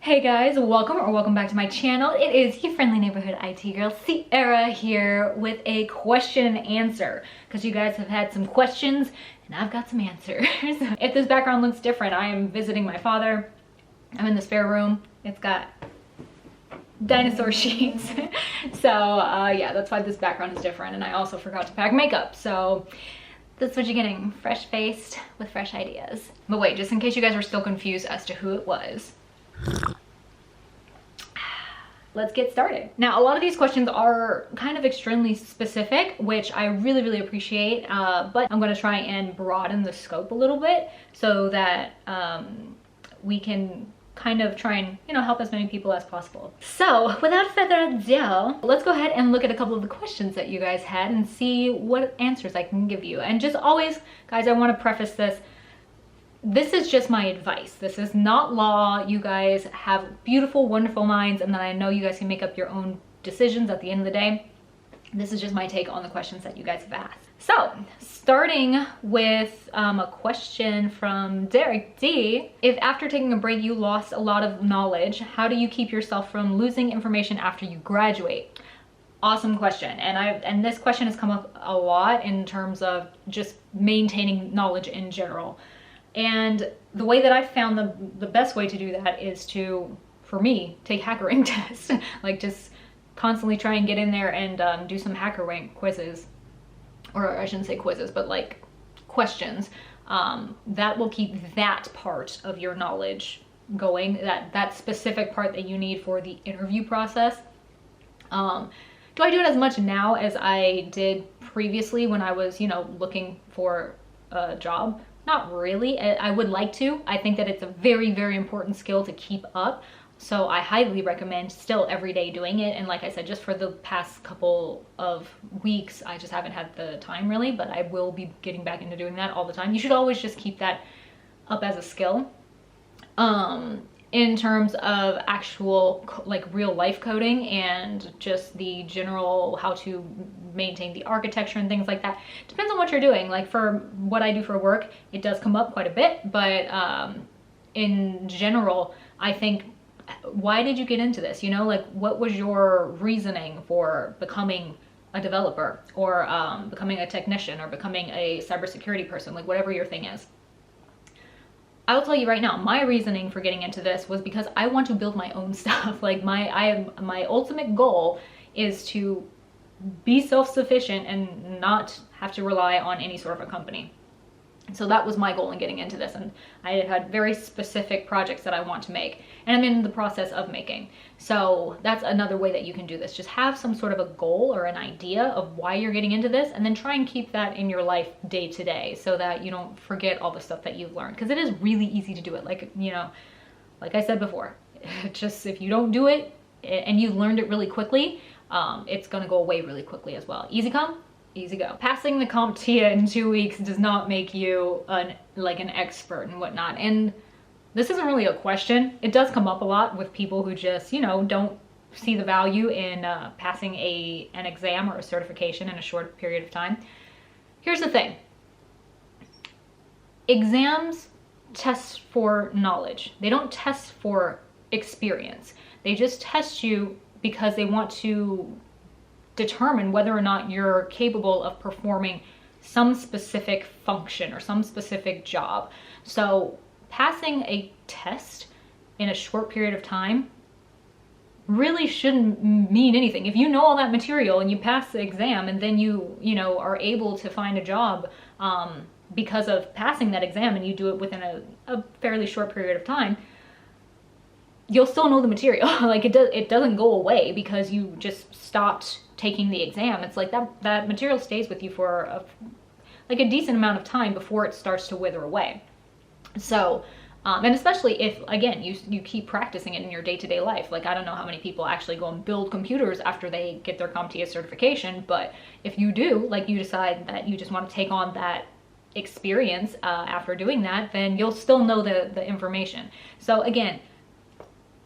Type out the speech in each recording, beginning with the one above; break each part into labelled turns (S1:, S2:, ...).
S1: Hey guys, welcome back to my channel. It is your friendly neighborhood IT girl, Sierra, here with a question and answer, because you guys have had some questions and I've got some answers. If this background looks different, I am visiting my father. I'm in the spare room. It's got dinosaur sheets. So yeah, that's why this background is different, and I also forgot to pack makeup. So that's what you're getting, fresh-faced with fresh ideas. But wait, just in case you guys were still confused as to who it was, let's get started. Now, a lot of these questions are kind of extremely specific, which I really appreciate, but I'm going to try and broaden the scope a little bit so that we can kind of try and, help as many people as possible. So without further ado, let's go ahead and look at a couple of the questions that you guys had and see what answers I can give you. And just always, guys, I want to preface this is just my advice. This is not law. You guys have beautiful, wonderful minds, and then I know you guys can make up your own decisions at the end of the day. This is just my take on the questions that you guys have asked. So, starting with a question from Derek D. If after taking a break you lost a lot of knowledge, how do you keep yourself from losing information after you graduate? Awesome question. And this question has come up a lot in terms of just maintaining knowledge in general. And the way that I've found the best way to do that is to, for me, take HackerRank tests. Like, just constantly try and get in there and do some HackerRank quizzes. Or I shouldn't say quizzes, but like questions. That will keep that part of your knowledge going, that specific part that you need for the interview process. Do I do it as much now as I did previously when I was, looking for a job? Not really. I would like to. I think that it's a very important skill to keep up. So I highly recommend still every day doing it. And like I said, just for the past couple of weeks, I just haven't had the time really, but I will be getting back into doing that all the time. You should always just keep that up as a skill. In terms of actual like real life coding and just the general how to maintain the architecture and things like that, depends on what you're doing. Like for what I do for work, it does come up quite a bit, but in general, I think, why did you get into this? Like what was your reasoning for becoming a developer or becoming a technician or becoming a cybersecurity person, like whatever your thing is. I'll tell you right now, my reasoning for getting into this was because I want to build my own stuff. Like my ultimate goal is to be self-sufficient and not have to rely on any sort of a company. So that was my goal in getting into this, and I had very specific projects that I want to make, and I'm in the process of making. So that's another way that you can do this. Just have some sort of a goal or an idea of why you're getting into this, and then try and keep that in your life day to day so that you don't forget all the stuff that you've learned, because it is really easy to do it. Like, like I said before, just if you don't do it and you've learned it really quickly, it's gonna go away really quickly as well. Easy come, easy go. Passing the CompTIA in 2 weeks does not make you an expert and whatnot. And this isn't really a question. It does come up a lot with people who just, don't see the value in passing an exam or a certification in a short period of time. Here's the thing. Exams test for knowledge. They don't test for experience. They just test you because they want to determine whether or not you're capable of performing some specific function or some specific job. So passing a test in a short period of time really shouldn't mean anything. If you know all that material and you pass the exam and then you are able to find a job because of passing that exam, and you do it within a fairly short period of time, you'll still know the material. Like it doesn't go away because you just stopped taking the exam. It's like that material stays with you for a decent amount of time before it starts to wither away. So, and especially if, again, you keep practicing it in your day-to-day life. Like, I don't know how many people actually go and build computers after they get their CompTIA certification, but if you do, like you decide that you just want to take on that experience after doing that, then you'll still know the information. So again,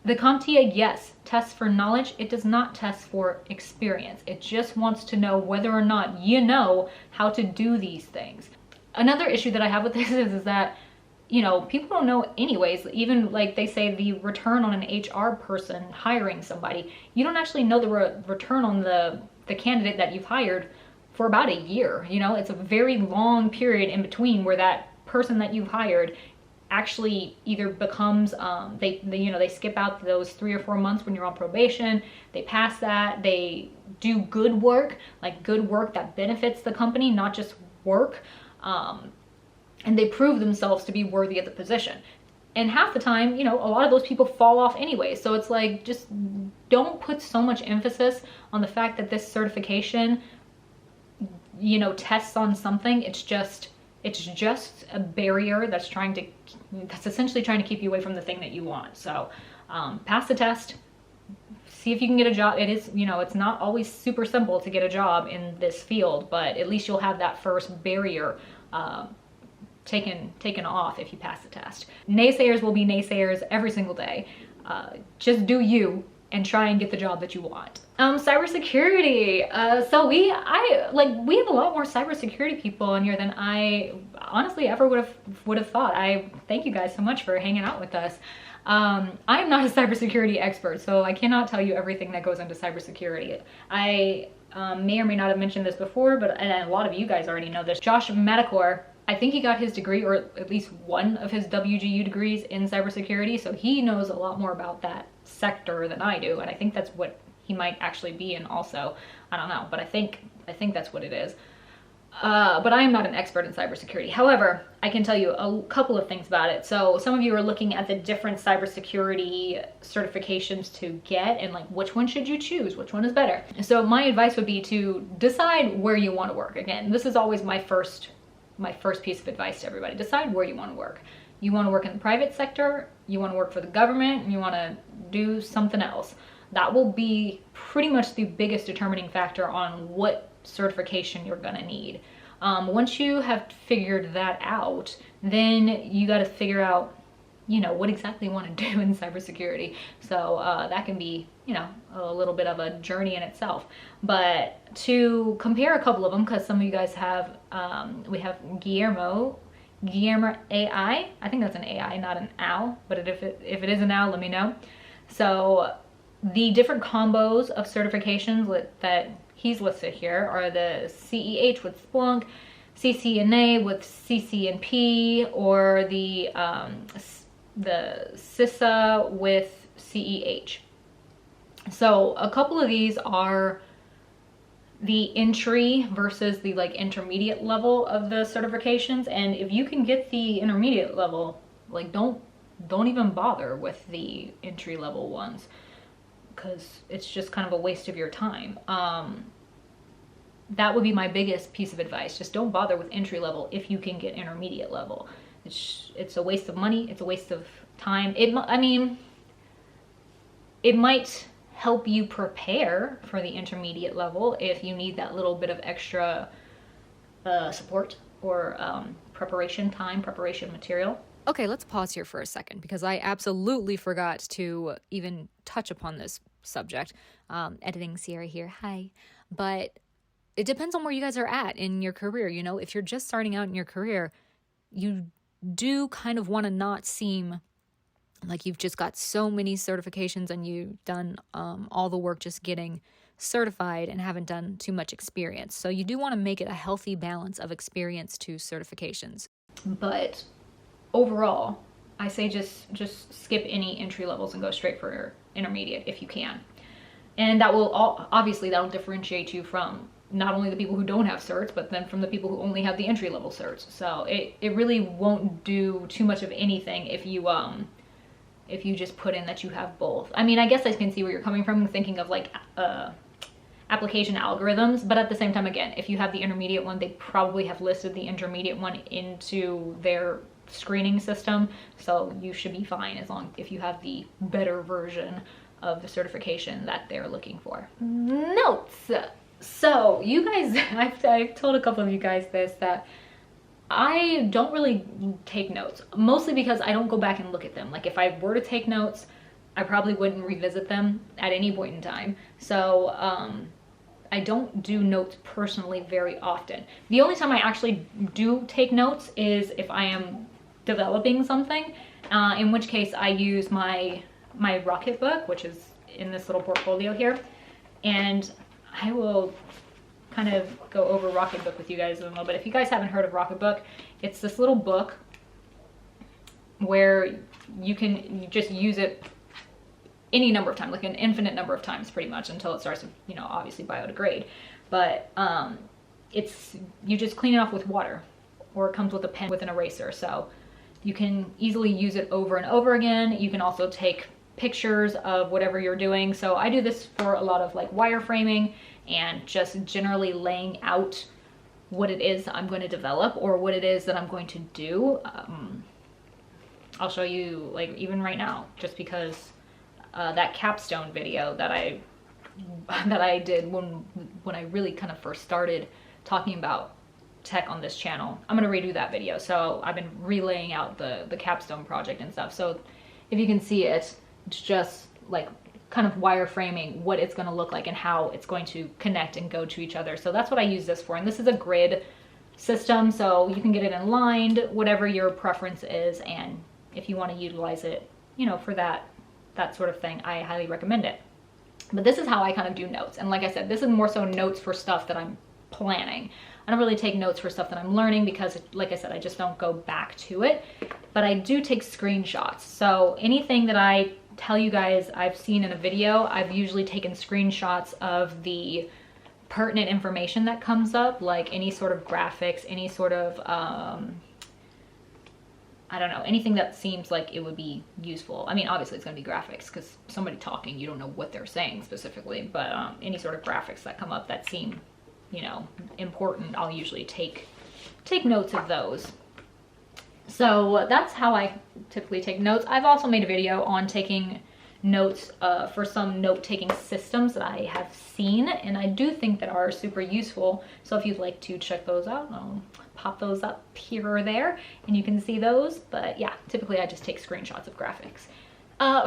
S1: the CompTIA, yes, tests for knowledge. It does not test for experience. It just wants to know whether or not you know how to do these things. Another issue that I have with this is that you know, people don't know anyways. Even like they say the return on an HR person hiring somebody, you don't actually know the return on the candidate that you've hired for about a year. You know, it's a very long period in between where that person that you've hired actually either becomes they skip out those 3 or 4 months when you're on probation, they pass that, they do good work, like good work that benefits the company, not just work, and they prove themselves to be worthy of the position. And half the time, you know, a lot of those people fall off anyway. So it's like, just don't put so much emphasis on the fact that this certification, you know, tests on something. It's just a barrier that's essentially trying to keep you away from the thing that you want. So pass the test, see if you can get a job. It is, you know, it's not always super simple to get a job in this field, but at least you'll have that first barrier taken off if you pass the test. Naysayers will be naysayers every single day. Just do you and try and get the job that you want. Cybersecurity. So we have a lot more cybersecurity people in here than I honestly ever would have thought. I thank you guys so much for hanging out with us. I am not a cybersecurity expert, so I cannot tell you everything that goes into cybersecurity. I may or may not have mentioned this before, and a lot of you guys already know this. Josh Medicor, I think he got his degree, or at least one of his WGU degrees, in cybersecurity, so he knows a lot more about that sector than I do, and I think that's what he might actually be in also. I don't know, but I think that's what it is. But I am not an expert in cybersecurity. However, I can tell you a couple of things about it. So some of you are looking at the different cybersecurity certifications to get, and like, which one should you choose? Which one is better? So my advice would be to decide where you want to work. Again, this is always my first piece of advice to everybody. Decide where you want to work. You want to work in the private sector, you want to work for the government, and you want to do something else. That will be pretty much the biggest determining factor on what certification you're gonna need. Once you have figured that out, then you got to figure out, you know, what exactly you want to do in cybersecurity. So that can be, you know, a little bit of a journey in itself. But to compare a couple of them, because some of you guys have, we have Guillermo AI. I think that's an AI, not an owl. But if it is an owl, let me know. So the different combos of certifications that he's listed here are the CEH with Splunk, CCNA with CCNP, or the CISA with CEH. So a couple of these are the entry versus the like intermediate level of the certifications, and if you can get the intermediate level, like don't even bother with the entry level ones, because it's just kind of a waste of your time. That would be my biggest piece of advice. Just don't bother with entry level if you can get intermediate level. It's a waste of money. It's a waste of time. I mean, it might help you prepare for the intermediate level if you need that little bit of extra support or preparation material.
S2: Okay, let's pause here for a second, because I absolutely forgot to even touch upon this subject. Editing Sierra here, hi. But it depends on where you guys are at in your career. You know, if you're just starting out in your career, you do kind of want to not seem like you've just got so many certifications and you've done all the work just getting certified and haven't done too much experience. So you do want to make it a healthy balance of experience to certifications.
S1: But overall, I say just skip any entry levels and go straight for intermediate if you can. And that will obviously that'll differentiate you from not only the people who don't have certs, but then from the people who only have the entry level certs. So it really won't do too much of anything if you just put in that you have both. I mean, I guess I can see where you're coming from, thinking of like application algorithms, but at the same time, again, if you have the intermediate one, they probably have listed the intermediate one into their screening system, so you should be fine if you have the better version of the certification that they're looking for. Notes. So you guys, I've told a couple of you guys this, that I don't really take notes, mostly because I don't go back and look at them. Like if I were to take notes, I probably wouldn't revisit them at any point in time. So I don't do notes personally very often. The only time I actually do take notes is if I am developing something, in which case I use my Rocketbook, which is in this little portfolio here, and I will kind of go over Rocketbook with you guys in a little bit. If you guys haven't heard of Rocketbook, it's this little book where you just use it any number of times, like an infinite number of times pretty much, until it starts to, you know, obviously biodegrade. But you just clean it off with water, or it comes with a pen with an eraser, so you can easily use it over and over again. You can also take pictures of whatever you're doing. So I do this for a lot of like wireframing and just generally laying out what it is I'm going to develop or what it is that I'm going to do. I'll show you, like, even right now, just because that capstone video that I did when I really kind of first started talking about tech on this channel, I'm going to redo that video. So I've been relaying out the capstone project and stuff. So if you can see it, it's just like kind of wireframing what it's going to look like and how it's going to connect and go to each other. So that's what I use this for. And this is a grid system, so you can get it inlined, whatever your preference is. And if you want to utilize it, you know, for that sort of thing, I highly recommend it. But this is how I kind of do notes. And like I said, this is more so notes for stuff that I'm planning. I don't really take notes for stuff that I'm learning because, like I said, I just don't go back to it. But I do take screenshots. So anything that I tell you guys I've seen in a video, I've usually taken screenshots of the pertinent information that comes up, like any sort of graphics, any sort of, I don't know, anything that seems like it would be useful. I mean, obviously it's going to be graphics because somebody talking, you don't know what they're saying specifically, but any sort of graphics that come up that seem, you know, important, I'll usually take notes of those. So that's how I typically take notes. I've also made a video on taking notes for some note-taking systems that I have seen, and I do think that are super useful. So if you'd like to check those out, I'll pop those up here or there and you can see those. But yeah, typically I just take screenshots of graphics.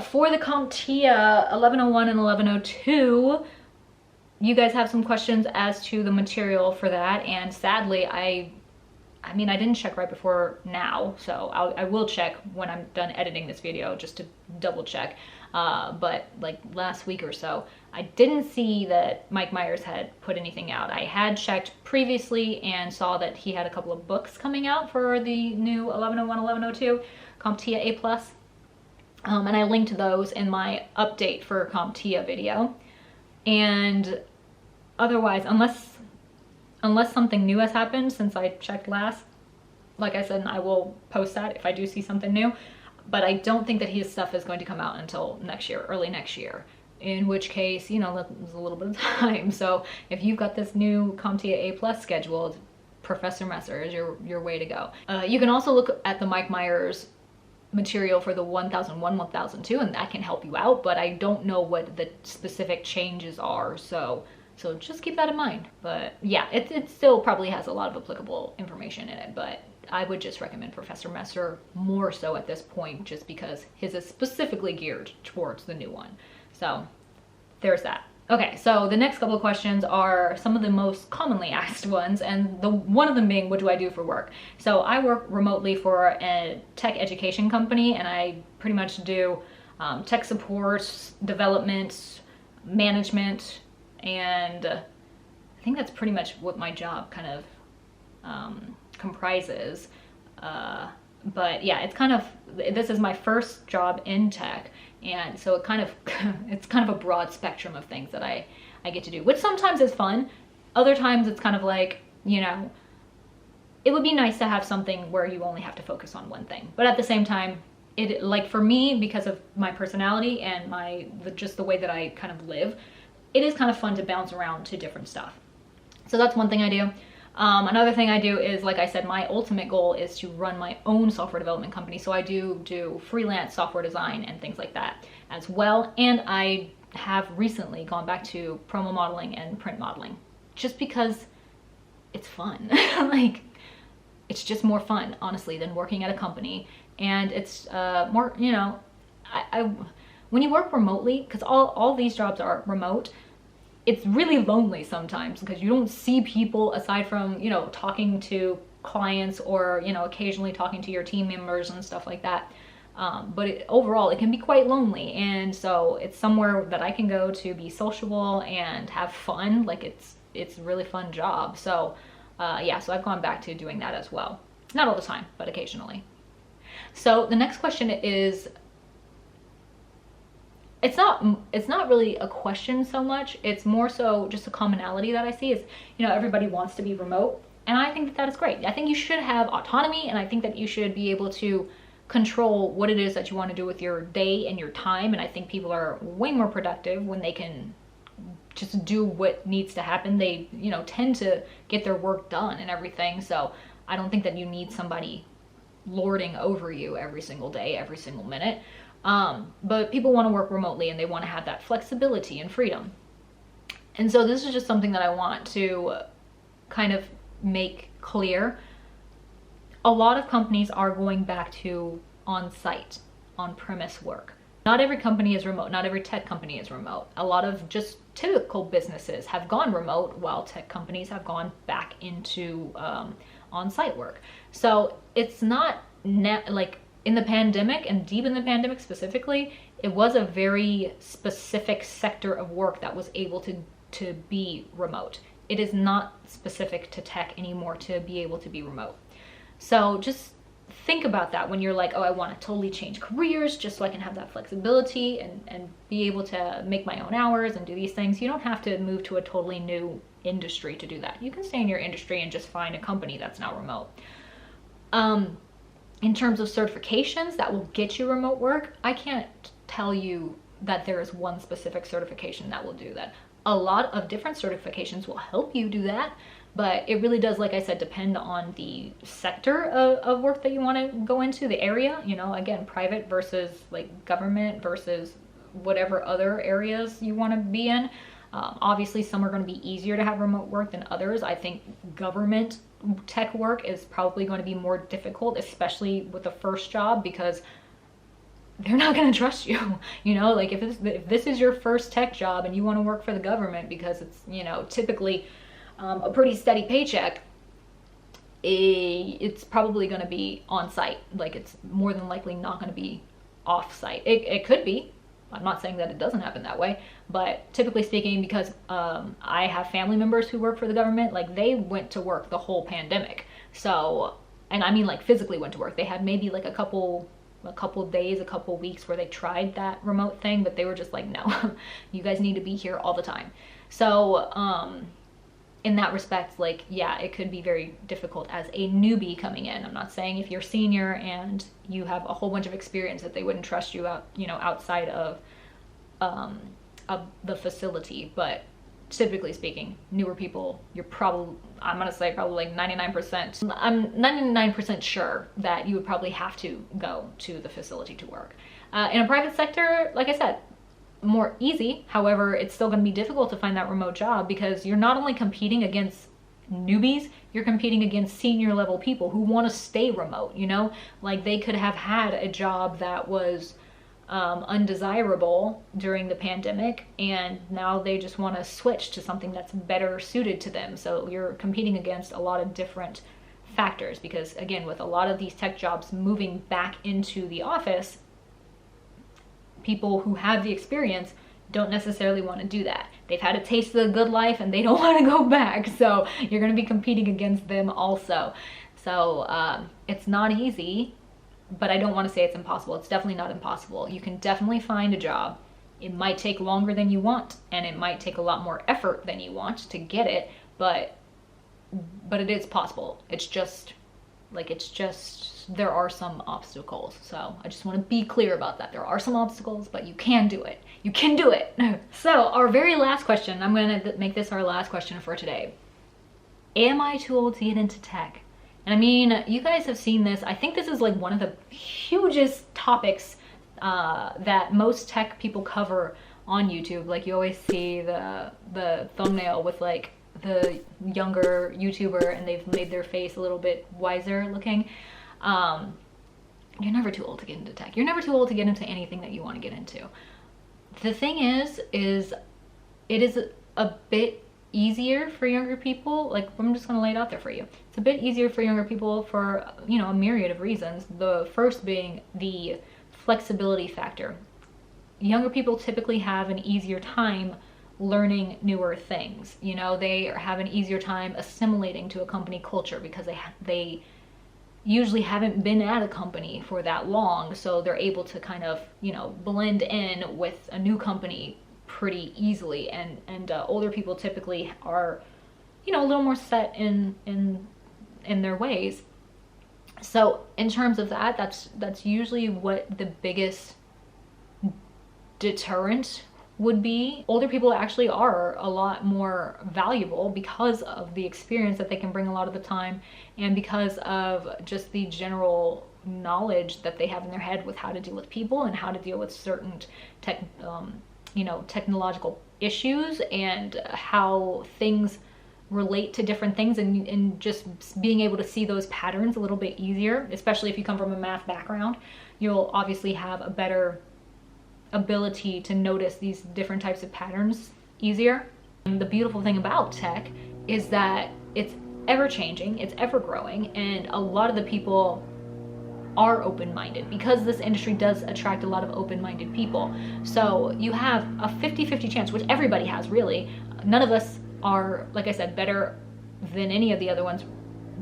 S1: For the CompTIA 1101 and 1102, you guys have some questions as to the material for that, and sadly I mean, I didn't check right before now, so I will check when I'm done editing this video just to double check. But like last week or so, I didn't see that Mike Myers had put anything out. I had checked previously and saw that he had a couple of books coming out for the new 1101, 1102 CompTIA A+. And I linked those in my update for CompTIA video. And otherwise, unless something new has happened since I checked last, like I said, I will post that if I do see something new. But I don't think that his stuff is going to come out until next year, early next year. In which case, you know, there's a little bit of time. So if you've got this new CompTIA A+ scheduled, Professor Messer is your way to go. You can also look at the Mike Myers material for the 1001, 1002, and that can help you out. But I don't know what the specific changes are. So just keep that in mind. But yeah, it still probably has a lot of applicable information in it, but I would just recommend Professor Messer more so at this point, just because his is specifically geared towards the new one. So there's that. Okay, so the next couple of questions are some of the most commonly asked ones, and one of them being, what do I do for work? So I work remotely for a tech education company, and I pretty much do tech support, development, management, and I think that's pretty much what my job kind of comprises. But yeah, it's kind of, this is my first job in tech, and so it's kind of a broad spectrum of things that I get to do, which sometimes is fun. Other times it's kind of like, you know, it would be nice to have something where you only have to focus on one thing, but at the same time, it, like for me, because of my personality and just the way that I kind of live, it is kind of fun to bounce around to different stuff. So that's one thing I do. Another thing I do is, like I said, my ultimate goal is to run my own software development company. So I do freelance software design and things like that as well. And I have recently gone back to promo modeling and print modeling just because it's fun. Like, it's just more fun, honestly, than working at a company. And it's more, you know, when you work remotely, because all these jobs are remote, it's really lonely sometimes because you don't see people aside from, you know, talking to clients or, you know, occasionally talking to your team members and stuff like that. But overall, it can be quite lonely. And so it's somewhere that I can go to be sociable and have fun. Like it's a really fun job. So yeah, so I've gone back to doing that as well. Not all the time, but occasionally. So the next question is, it's not really a question so much. It's more so just a commonality that I see is, you know, everybody wants to be remote. And I think that that is great. I think you should have autonomy, and I think that you should be able to control what it is that you want to do with your day and your time. And I think people are way more productive when they can just do what needs to happen. They, you know, tend to get their work done and everything. So I don't think that you need somebody lording over you every single day, every single minute. But people want to work remotely and they want to have that flexibility and freedom. And so this is just something that I want to kind of make clear. A lot of companies are going back to on-site, on-premise work. Not every company is remote. Not every tech company is remote. A lot of just typical businesses have gone remote, while tech companies have gone back into on-site work. So it's not like in the pandemic, and deep in the pandemic specifically, it was a very specific sector of work that was able to be remote. It is not specific to tech anymore to be able to be remote. So just think about that when you're like, oh, I want to totally change careers just so I can have that flexibility and be able to make my own hours and do these things. You don't have to move to a totally new industry to do that. You can stay in your industry and just find a company that's now remote. In terms of certifications that will get you remote work, I can't tell you that there is one specific certification that will do that. A lot of different certifications will help you do that, but it really does, like I said, depend on the sector of work that you want to go into, the area, you know, again, private versus like government versus whatever other areas you want to be in. Obviously, some are going to be easier to have remote work than others. I think government tech work is probably going to be more difficult, especially with the first job, because they're not going to trust you. You know, like if this is your first tech job and you want to work for the government because it's, you know, typically a pretty steady paycheck, it's probably going to be on site. Like it's more than likely not going to be off site. It could be. I'm not saying that it doesn't happen that way, but typically speaking, because I have family members who work for the government, like they went to work the whole pandemic. So, and I mean like physically went to work. They had maybe like a couple days, a couple weeks where they tried that remote thing, but they were just like, no, you guys need to be here all the time. So, in that respect, like, yeah, it could be very difficult as a newbie coming in. I'm not saying if you're senior and you have a whole bunch of experience that they wouldn't trust you out, you know, outside of the facility, but typically speaking, newer people, you're probably, I'm gonna say probably like 99%, I'm 99% sure that you would probably have to go to the facility to work. In a private sector, like I said, more easy. However, it's still going to be difficult to find that remote job because you're not only competing against newbies, you're competing against senior level people who want to stay remote, you know, like they could have had a job that was undesirable during the pandemic and now they just want to switch to something that's better suited to them. So you're competing against a lot of different factors because, again, with a lot of these tech jobs moving back into the office, people who have the experience don't necessarily want to do that. They've had a taste of the good life and they don't want to go back. So you're going to be competing against them also. So it's not easy, but I don't want to say it's impossible. It's definitely not impossible. You can definitely find a job. It might take longer than you want and it might take a lot more effort than you want to get it, but it is possible. It's just there are some obstacles. So I just want to be clear about that. There are some obstacles, but you can do it. You can do it. So our very last question, I'm going to make this our last question for today. Am I too old to get into tech? And I mean, you guys have seen this. I think this is like one of the hugest topics that most tech people cover on YouTube. Like you always see the thumbnail with like the younger YouTuber and they've made their face a little bit wiser looking. You're never too old to get into tech. You're never too old to get into anything that you want to get into. The thing is it is a bit easier for younger people. Like, I'm just gonna lay it out there for you. It's a bit easier for younger people for, you know, a myriad of reasons. The first being the flexibility factor. Younger people typically have an easier time learning newer things. You know, they have an easier time assimilating to a company culture because they usually haven't been at a company for that long, so they're able to kind of, you know, blend in with a new company pretty easily. And older people typically are, you know, a little more set in their ways. So in terms of that, that's usually what the biggest deterrent would be. Older people actually are a lot more valuable because of the experience that they can bring a lot of the time, and because of just the general knowledge that they have in their head with how to deal with people and how to deal with certain technological issues, and how things relate to different things, and just being able to see those patterns a little bit easier. Especially if you come from a math background, you'll obviously have a better ability to notice these different types of patterns easier. And the beautiful thing about tech is that it's ever changing, it's ever growing, and a lot of the people are open-minded because this industry does attract a lot of open-minded people. So you have a 50-50 chance, which everybody has really. None of us are, like I said, better than any of the other ones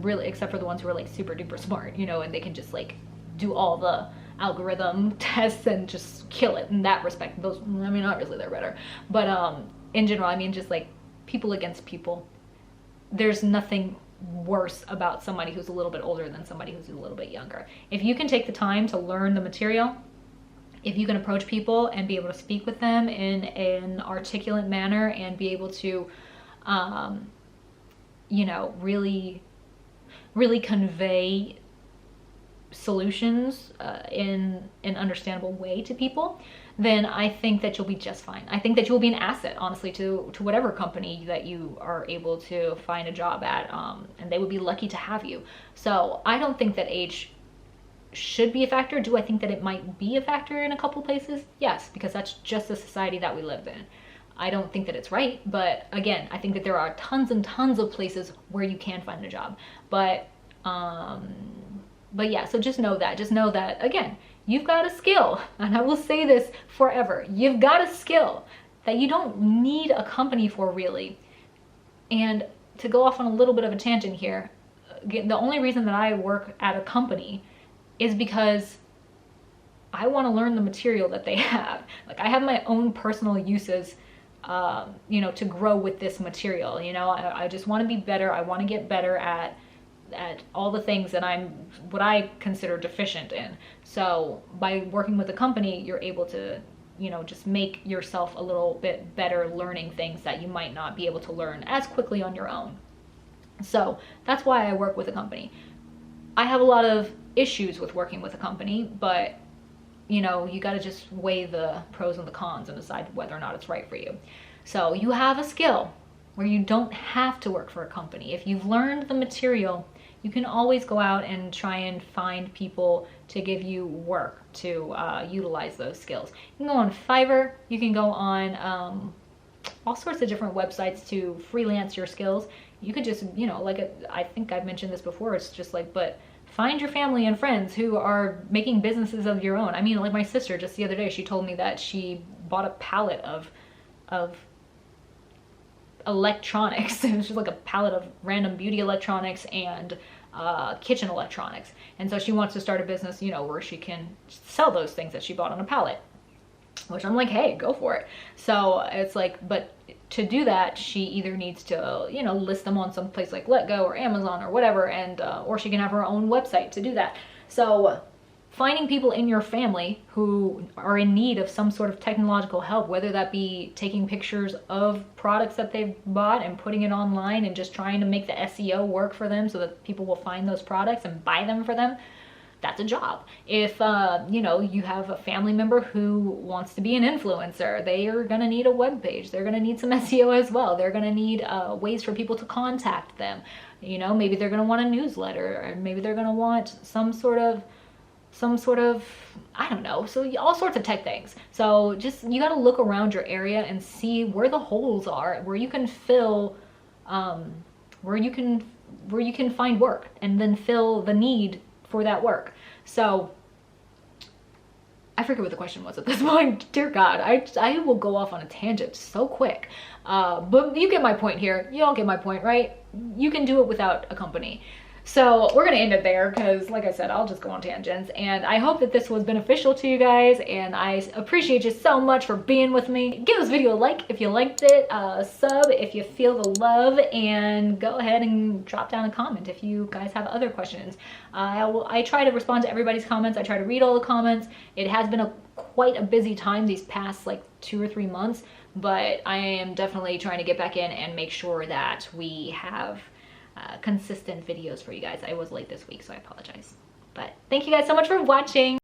S1: really, except for the ones who are like super duper smart, you know, and they can just like do all the algorithm tests and just kill it in that respect. Those, I mean, obviously they're better, but in general, I mean, just like people against people, there's nothing worse about somebody who's a little bit older than somebody who's a little bit younger. If you can take the time to learn the material, if you can approach people and be able to speak with them in an articulate manner and be able to you know, really convey solutions in an understandable way to people, then I think that you'll be just fine. I think that you'll be an asset, honestly, to whatever company that you are able to find a job at, and they would be lucky to have you. So I don't think that age should be a factor. Do I think that it might be a factor in a couple places? Yes, because that's just the society that we live in. I don't think that it's right, but again, I think that there are tons and tons of places where you can find a job. But yeah, so just know that, again, you've got a skill, and I will say this forever, you've got a skill that you don't need a company for, really. And to go off on a little bit of a tangent here, again, the only reason that I work at a company is because I want to learn the material that they have. Like, I have my own personal uses, you know, to grow with this material. You know, I just want to be better. I want to get better at all the things that what I consider deficient in. So by working with a company, you're able to, you know, just make yourself a little bit better learning things that you might not be able to learn as quickly on your own. So that's why I work with a company. I have a lot of issues with working with a company, but you know, you got to just weigh the pros and the cons and decide whether or not it's right for you. So you have a skill where you don't have to work for a company. If you've learned the material, you can always go out and try and find people to give you work to utilize those skills. You can go on Fiverr, you can go on all sorts of different websites to freelance your skills. You could just, you know, like I think I've mentioned this before, it's just like, but find your family and friends who are making businesses of your own. I mean, like my sister just the other day, she told me that she bought a pallet of electronics. It was just like a pallet of random beauty electronics and kitchen electronics. And so she wants to start a business, you know, where she can sell those things that she bought on a pallet, which I'm like, hey, go for it. So it's like, but to do that, she either needs to, you know, list them on some place like Letgo or Amazon or whatever, and or she can have her own website to do that. So finding people in your family who are in need of some sort of technological help, whether that be taking pictures of products that they've bought and putting it online and just trying to make the SEO work for them so that people will find those products and buy them for them, that's a job. If you know, you have a family member who wants to be an influencer, they are going to need a web page. They're going to need some SEO as well. They're going to need ways for people to contact them. You know, maybe they're going to want a newsletter, or maybe they're going to want some sort of, I don't know, so all sorts of tech things. So just, you got to look around your area and see where the holes are, where you can fill where you can find work and then fill the need for that work. So I forget what the question was at this point. Dear God, I will go off on a tangent so quick. But you get my point here. You all get my point, right? You can do it without a company. So we're gonna end it there because, like I said, I'll just go on tangents. And I hope that this was beneficial to you guys, and I appreciate you so much for being with me. Give this video a like if you liked it, sub if you feel the love, and go ahead and drop down a comment if you guys have other questions. I try to respond to everybody's comments. I try to read all the comments. It has been quite a busy time these past like 2 or 3 months, but I am definitely trying to get back in and make sure that we have consistent videos for you guys. I was late this week, so I apologize. But thank you guys so much for watching.